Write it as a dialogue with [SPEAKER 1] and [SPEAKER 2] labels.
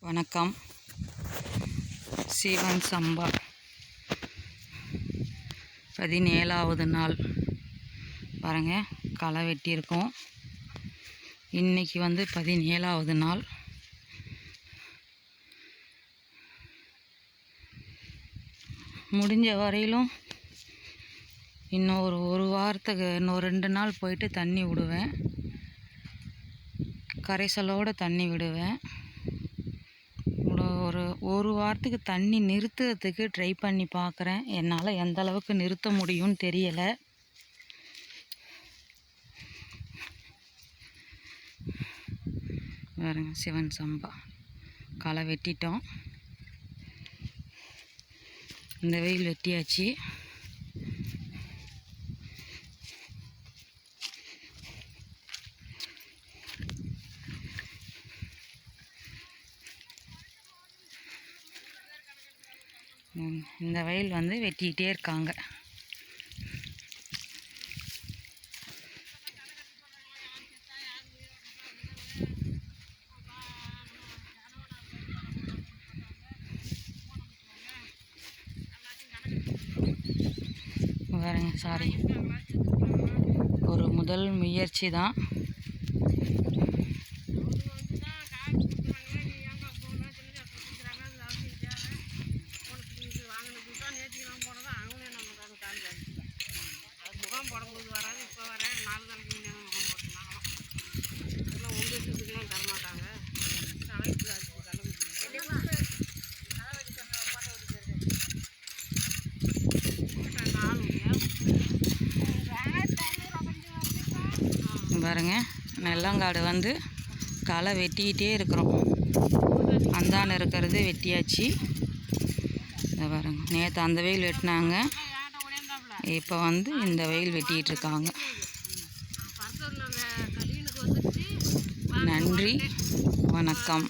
[SPEAKER 1] வணக்கம். சீவன் சம்பா 17வது நாள் பாருங்க, களை வெட்டியிருக்கோம். இன்னைக்கு 17வது நாள். முடிஞ்ச வரையிலும் இன்னும் ஒரு வாரத்துக்கு இன்னும் 2 நாள் போயிட்டு தண்ணி விடுவேன். கரைசலோடு தண்ணி விடுவேன். ஒரு வாரத்துக்கு தண்ணி நிறுத்துறதுக்கு ட்ரை பண்ணி பார்க்குறேன். என்னால் எந்த அளவுக்கு நிறுத்த முடியும்னு தெரியலை. பாருங்க, சிவன் சம்பா களை வெட்டிட்டோம். இந்த வெயில் வெட்டியாச்சு. இந்த வயல் வெட்டிக்கிட்டே இருக்காங்க. பாருங்க, சாரி, ஒரு முதல் முயற்சி தான். போடும்போது வராது, இப்போ வரேன் 4 நாளைக்கு முன்னே முகம் போட்டுனாலும் இதெல்லாம் உங்கள் வீட்டுக்குலாம் தரமாட்டாங்க. பாருங்க, நெல்லங்காடு களை வெட்டிக்கிட்டே இருக்கிறோம். அந்தான இருக்கிறது வெட்டியாச்சு. இதை பாருங்க, நேற்று அந்த வெயில் வெட்டினாங்க, இப்போ இந்த வெயில் வெட்டிகிட்டு இருக்காங்க. நன்றி, வணக்கம்.